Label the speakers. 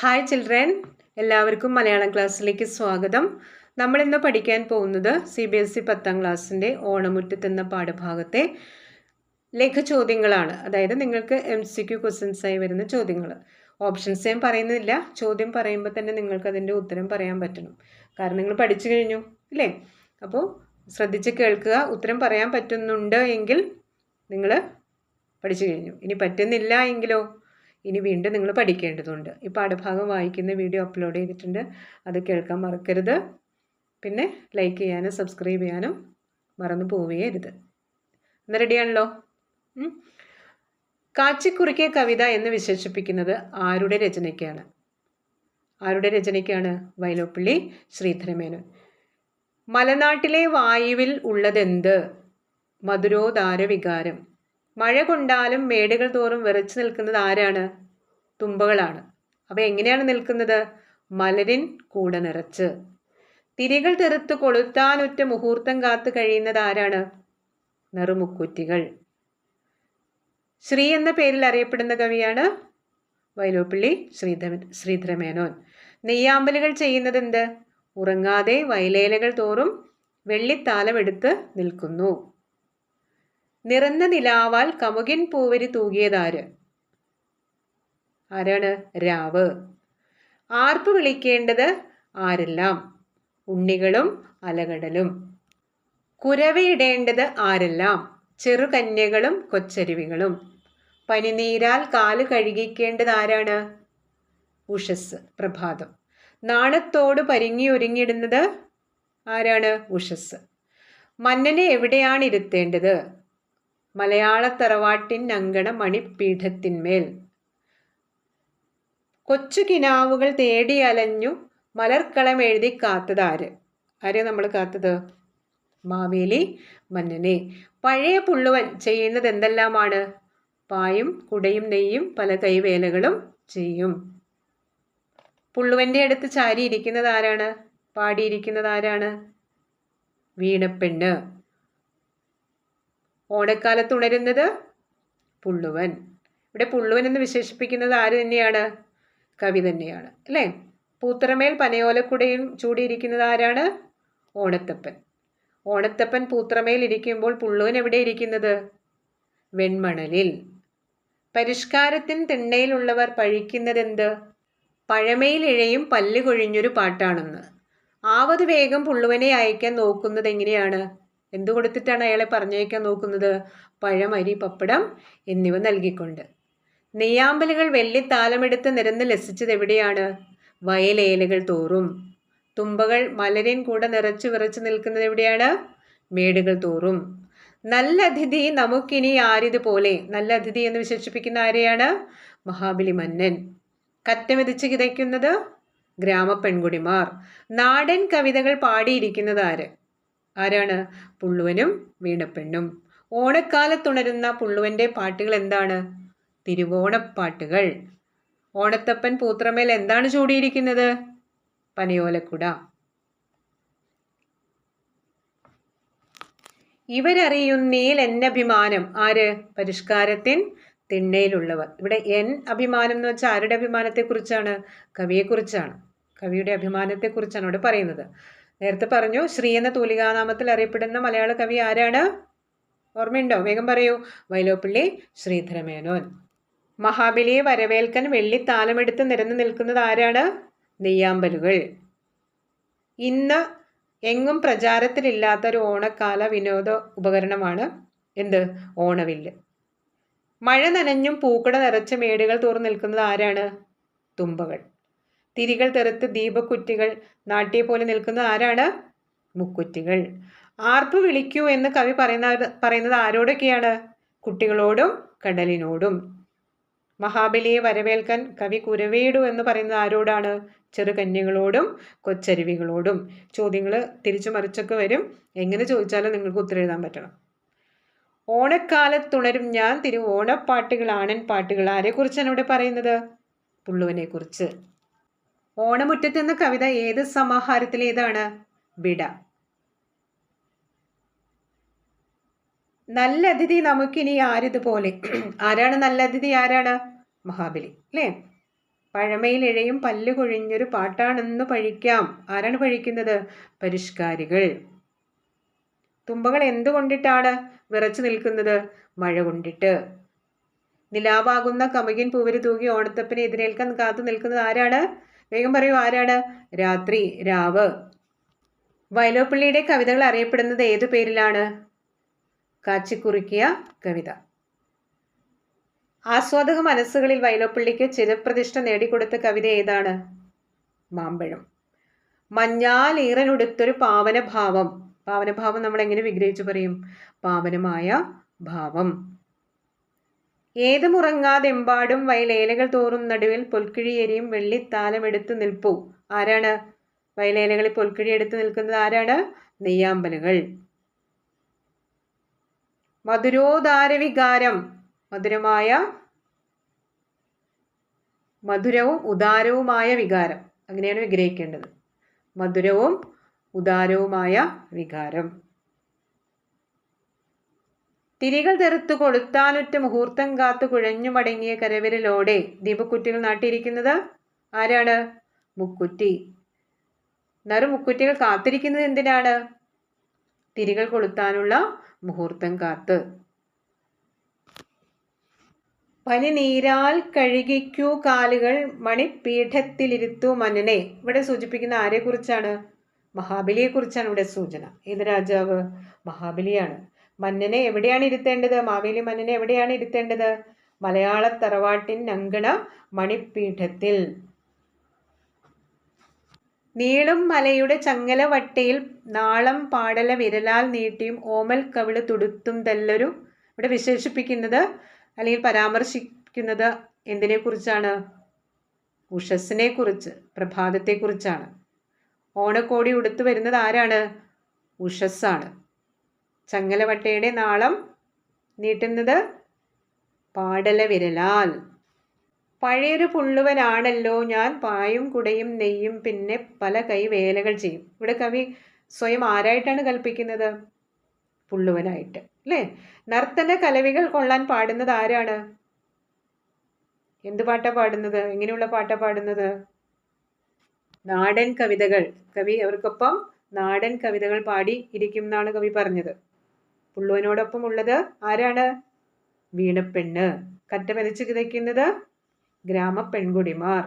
Speaker 1: Hi children, എല്ലാവർക്കും മലയാളം ക്ലാസ്സിലേക്ക് സ്വാഗതം. നമ്മളിന്ന് പഠിക്കാൻ പോകുന്നത് CBSE 10ാം ക്ലാസ്സിൻ്റെ ഓണമുറ്റത്ത് എന്ന പാഠഭാഗത്തെ ലഘുചോദ്യങ്ങളാണ്. അതായത് നിങ്ങൾക്ക് MCQ ക്വസ്റ്റ്യൻസായി വരുന്ന ചോദ്യങ്ങൾ. ഓപ്ഷൻസ് ഞാൻ പറയുന്നില്ല, ചോദ്യം പറയുമ്പോൾ തന്നെ നിങ്ങൾക്ക് അതിൻ്റെ ഉത്തരം പറയാൻ പറ്റണം. കാരണം നിങ്ങൾ പഠിച്ചു കഴിഞ്ഞു അല്ലേ? അപ്പോൾ ശ്രദ്ധിച്ച് കേൾക്കുക. ഉത്തരം പറയാൻ പറ്റുന്നുണ്ട് എങ്കിൽ നിങ്ങൾ പഠിച്ചു കഴിഞ്ഞു. ഇനി പറ്റുന്നില്ല എങ്കിലോ ഇനി വീണ്ടും നിങ്ങൾ പഠിക്കേണ്ടതുണ്ട്. ഈ പാഠഭാഗം വായിക്കുന്ന വീഡിയോ അപ്ലോഡ് ചെയ്തിട്ടുണ്ട്, അത് കേൾക്കാൻ മറക്കരുത്. പിന്നെ ലൈക്ക് ചെയ്യാനും സബ്സ്ക്രൈബ് ചെയ്യാനും മറന്നു പോവുകയരുത്. എന്ന് റെഡിയാണല്ലോ? കാച്ചിക്കുറുക്കിയ കവിത എന്ന് വിശേഷിപ്പിക്കുന്നത് ആരുടെ രചനയ്ക്കാണ്? വൈലോപ്പിള്ളി ശ്രീധരമേനോൻ. മലനാട്ടിലെ വായുവിൽ ഉള്ളതെന്ത്? മധുരോദാര വികാരം. മഴ കൊണ്ടാലും മേടുകൾ തോറും വിറച്ചു നിൽക്കുന്നത് ആരാണ്? തുമ്പകളാണ്. അവ എങ്ങനെയാണ് നിൽക്കുന്നത്? മലരിൻ കൂടെ നിറച്ച്. തിരികൾ തെറുത്ത് കൊളുത്താനുറ്റ മുഹൂർത്തം കാത്തു കഴിയുന്നത് ആരാണ്? നറുമുക്കുറ്റികൾ. ശ്രീ എന്ന പേരിൽ അറിയപ്പെടുന്ന കവിയാണ് വൈലോപ്പിള്ളി ശ്രീധരമേനോൻ. നെയ്യാമ്പലുകൾ ചെയ്യുന്നത് എന്ത്? ഉറങ്ങാതെ വയലേലകൾ തോറും വെള്ളിത്താലമെടുത്ത് നിൽക്കുന്നു. നിറന്ന നിലാവാൽ കമുകിൻ പൂവരി തൂകിയതാര്? ആരാണ്? രാവ്. ആർപ്പ് വിളിക്കേണ്ടത് ആരെല്ലാം? ഉണ്ണികളും അലകടലും. കുരവയിടേണ്ടത് ആരെല്ലാം? ചെറുകന്യകളും കൊച്ചരുവികളും. പനിനീരാൽ കാല് കഴുകിക്കേണ്ടത് ആരാണ്? ഉഷസ്, പ്രഭാതം. നാണത്തോട് പരിങ്ങി ഒരുങ്ങിയിടുന്നത് ആരാണ്? ഉഷസ്. മന്നനെ എവിടെയാണ് ഇരുത്തേണ്ടത്? മലയാള തറവാട്ടിൻ അങ്കണ മണിപീഠത്തിന്മേൽ. കൊച്ചു കിനാവുകൾ തേടി അലഞ്ഞു മലർക്കളം എഴുതി കാത്തത് ആര്? ആരെയാണ് നമ്മൾ കാത്തത്? മാവേലി മന്നനെ. പഴയ പുള്ളുവൻ ചെയ്യുന്നത് എന്തെല്ലാമാണ്? പായും കുടയും നെയ്യും പല കൈവേലകളും ചെയ്യും. പുള്ളുവന്റെ അടുത്ത് ചാരിയിരിക്കുന്നത് ആരാണ്? പാടിയിരിക്കുന്നത് ആരാണ്? വീണപ്പെണ്ണ്. ഓണക്കാലത്ത് ഉണരുന്നത് പുള്ളുവൻ. ഇവിടെ പുള്ളുവൻ എന്ന് വിശേഷിപ്പിക്കുന്നത് ആര് തന്നെയാണ്? കവി തന്നെയാണ് അല്ലേ? പൂത്തറമേൽ പനയോലക്കുടയും ചൂടിയിരിക്കുന്നത് ആരാണ്? ഓണത്തപ്പൻ. ഓണത്തപ്പൻ പൂത്തറമേൽ ഇരിക്കുമ്പോൾ പുള്ളുവൻ എവിടെ ഇരിക്കുന്നത്? വെൺമണലിൽ. പരിഷ്കാരത്തിൻ തിണ്ണയിലുള്ളവർ പഴിക്കുന്നതെന്ത്? പഴമയിൽ ഇഴയും പല്ല് കൊഴിഞ്ഞൊരു പാട്ടാണെന്ന്. ആവത് വേഗം പുള്ളുവനെ അയക്കാൻ നോക്കുന്നത് എങ്ങനെയാണ്? എന്തു കൊടുത്തിട്ടാണ് അയാളെ പറഞ്ഞയക്കാൻ നോക്കുന്നത്? പഴം, അരി, പപ്പടം എന്നിവ നൽകിക്കൊണ്ട്. നെയ്യാമ്പലുകൾ വെള്ളിത്താലമെടുത്ത് നിരന്ന് ലസിച്ചത് എവിടെയാണ്? വയലേലകൾ തോറും. തുമ്പകൾ മലരിൻ കൂടെ നിറച്ചു വിറച്ചു നിൽക്കുന്നത് എവിടെയാണ്? മേടുകൾ തോറും. നല്ല അതിഥി നമുക്കിനി ആരിതുപോലെ. നല്ല അതിഥി എന്ന് വിശേഷിപ്പിക്കുന്ന ആരെയാണ്? മഹാബലി മന്നൻ. കറ്റമെതിച്ച് കിതയ്ക്കുന്നത് ഗ്രാമപ്പെൺകുടിമാർ. നാടൻ കവിതകൾ പാടിയിരിക്കുന്നത് ആരാണ്? പുള്ളുവനും വീണപ്പെണ്ണും. ഓണക്കാലത്തുണരുന്ന പുള്ളുവന്റെ പാട്ടുകൾ എന്താണ്? തിരുവോണപ്പാട്ടുകൾ. ഓണത്തപ്പൻ പൂത്രമേൽ എന്താണ് ചൂടിയിരിക്കുന്നത്? പനയോലക്കുട. ഇവരറിയുന്നീൽ എന്നഭിമാനം. ആര്? പരിഷ്കാരത്തിൻ തിണ്ണയിലുള്ളവർ. ഇവിടെ അഭിമാനം എന്ന് വെച്ചാൽ ആരുടെ അഭിമാനത്തെക്കുറിച്ചാണ്? കവിയെക്കുറിച്ചാണ്. കവിയുടെ അഭിമാനത്തെക്കുറിച്ചാണ് ഇവിടെ പറയുന്നത്. നേരത്തെ പറഞ്ഞു, ശ്രീ എന്ന തൂലികാനാമത്തിൽ അറിയപ്പെടുന്ന മലയാള കവി ആരാണ്? ഓർമ്മയുണ്ടോ? വേഗം പറയൂ. വൈലോപ്പിള്ളി ശ്രീധരമേനോൻ. മഹാബലിയെ വരവേൽക്കാൻ വെള്ളിത്താലമെടുത്ത് നിരന്നു നിൽക്കുന്നത് ആരാണ്? നെയ്യാമ്പലുകൾ. ഇന്ന് എങ്ങും പ്രചാരത്തിലില്ലാത്ത ഒരു ഓണക്കാല വിനോദ ഉപകരണമാണ് എന്ത്? ഓണവില്ല്. മഴ നനഞ്ഞും പൂക്കുട നിറച്ച മേടുകൾ തോറും നിൽക്കുന്നത് ആരാണ്? തുമ്പകൾ. തിരികൾ തെറുത്ത് ദീപക്കുറ്റികൾ നാട്ടിയെ പോലെ നിൽക്കുന്നത് ആരാണ്? മുക്കുറ്റികൾ. ആർപ്പ് വിളിക്കൂ എന്ന് കവി പറയുന്നത് ആരോടൊക്കെയാണ്? കുട്ടികളോടും കടലിനോടും. മഹാബലിയെ വരവേൽക്കാൻ കവി കുരവേടു എന്ന് പറയുന്നത് ആരോടാണ്? ചെറുകന്യകളോടും കൊച്ചരുവികളോടും. ചോദ്യങ്ങൾ തിരിച്ചു മറിച്ചൊക്കെ വരും. എങ്ങനെ ചോദിച്ചാലും നിങ്ങൾക്ക് ഉത്തരം എഴുതാൻ പറ്റണം. ഓണക്കാലത്തുണരും ഞാൻ തിരുവോണപ്പാട്ടുകൾ ആണൻ പാട്ടുകൾ. ആരെക്കുറിച്ചാണ് ഇവിടെ പറയുന്നത്? പുള്ളുവനെ കുറിച്ച്. ഓണമുറ്റത്ത് എന്ന കവിത ഏത് സമാഹാരത്തിലേതാണ്? വിട. നല്ല അതിഥി നമുക്കിനി ആരിതുപോലെ. ആരാണ് നല്ല അതിഥി? ആരാണ്? മഹാബലി അല്ലേ? പഴമയിൽ ഇഴയും പല്ല് കൊഴിഞ്ഞൊരു പാട്ടാണെന്ന് പഴിക്കാം. ആരാണ് പഴിക്കുന്നത്? പരിഷ്കാരികൾ. തുമ്പകൾ എന്തുകൊണ്ടിട്ടാണ് വിറച്ചു നിൽക്കുന്നത്? മഴ കൊണ്ടിട്ട്. നിലാവാകുന്ന കമുകിൻ പൂവര് തൂകി ഓണത്തപ്പനെ എതിരേൽക്കാൻ കാത്തു നിൽക്കുന്നത് ആരാണ്? വേഗം പറയൂ, ആരാണ്? രാത്രി, രാവ്. വയലോപ്പിള്ളിയുടെ കവിതകൾ അറിയപ്പെടുന്നത് ഏതു പേരിലാണ്? കാച്ചിക്കുറുക്കിയ കവിത. ആസ്വാദക മനസ്സുകളിൽ വയലോപ്പിള്ളിക്ക് ചിരപ്രതിഷ്ഠ നേടിക്കൊടുത്ത കവിത ഏതാണ്? മാമ്പഴം. മഞ്ഞാൽ ഈറനുടുത്തൊരു പാവനഭാവം. പാവനഭാവം നമ്മൾ എങ്ങനെ വിഗ്രഹിച്ചു പറയും? പാവനമായ ഭാവം. ഏതുമുറങ്ങാതെമ്പാടും വയലേലകൾ തോറും നടുവിൽ പൊൽക്കിഴിയെരിയും വെള്ളിത്താലമെടുത്ത് നിൽപ്പു. ആരാണ്? വയലേലകളിൽ പൊൽക്കിഴി എടുത്ത് നിൽക്കുന്നത് ആരാണ്? നെയ്യാമ്പലുകൾ. മധുരോദാരവികാരം. മധുരവും ഉദാരവുമായ വികാരം, അങ്ങനെയാണ് വിഗ്രഹിക്കേണ്ടത്. മധുരവും ഉദാരവുമായ വികാരം. തിരികൾ തെറുത്തു കൊളുത്താനുറ്റ മുഹൂർത്തം കാത്തു കുഴഞ്ഞു മടങ്ങിയ കരവിരലോടെ ദീപക്കുറ്റികൾ നാട്ടിയിരിക്കുന്നത് ആരാണ്? മുക്കുറ്റി. മുക്കുറ്റികൾ കാത്തിരിക്കുന്നത് എന്തിനാണ്? തിരികൾ കൊളുത്താനുള്ള മുഹൂർത്തം കാത്ത്. പനിനീരാൽ കഴുകിക്കൂ കാലുകൾ മണിപീഠത്തിലിരുത്തു മന്നനെ. ഇവിടെ സൂചിപ്പിക്കുന്ന ആരെക്കുറിച്ചാണ്? മഹാബലിയെ കുറിച്ചാണ് ഇവിടെ സൂചന. ഏത് രാജാവ്? മഹാബലിയാണ്. മന്നനെ എവിടെയാണ് ഇരുത്തേണ്ടത്? മാവേലി മന്നനെ എവിടെയാണ് ഇരുത്തേണ്ടത്? മലയാള തറവാട്ടിൻ അങ്കണ മണിപീഠത്തിൽ. നീളും മലയുടെ ചങ്ങല വട്ടയിൽ നാളം പാടല വിരലാൽ നീട്ടിയും ഓമൽ കവിള് തുടുത്തും തല്ലൊരു. ഇവിടെ വിശേഷിപ്പിക്കുന്നത് അല്ലെങ്കിൽ പരാമർശിക്കുന്നത് എന്തിനെ കുറിച്ചാണ്? ഉഷസ്സിനെ കുറിച്ച്, പ്രഭാതത്തെ കുറിച്ചാണ്. ഓണക്കോടി ഉടുത്തു വരുന്നത് ആരാണ്? ഉഷസ്സാണ്. ചങ്ങലവട്ടയുടെ നാളം നീട്ടുന്നത് പാടല വിരലാൽ. പഴയൊരു പുള്ളുവനാണല്ലോ ഞാൻ, പായും കുടയും നെയ്യും പിന്നെ പല കൈ വേലകൾ ചെയ്യും. ഇവിടെ കവി സ്വയം ആരായിട്ടാണ് കൽപ്പിക്കുന്നത്? പുള്ളുവനായിട്ട്, അല്ലേ? നർത്തന കലവികൾ കൊള്ളാൻ പാടുന്നത് ആരാണ്? എന്ത് പാട്ടാ പാടുന്നത്? എങ്ങനെയുള്ള പാട്ടാ പാടുന്നത്? നാടൻ കവിതകൾ. കവി അവർക്കൊപ്പം നാടൻ കവിതകൾ പാടി ഇരിക്കും എന്നാണ് കവി പറഞ്ഞത്. പുള്ളുവനോടൊപ്പം ഉള്ളത് ആരാണ്? വീണപ്പെണ്ണ്. കറ്റ മെതിച്ച് കിതയ്ക്കുന്നത് ഗ്രാമ പെൺകുടിമാർ.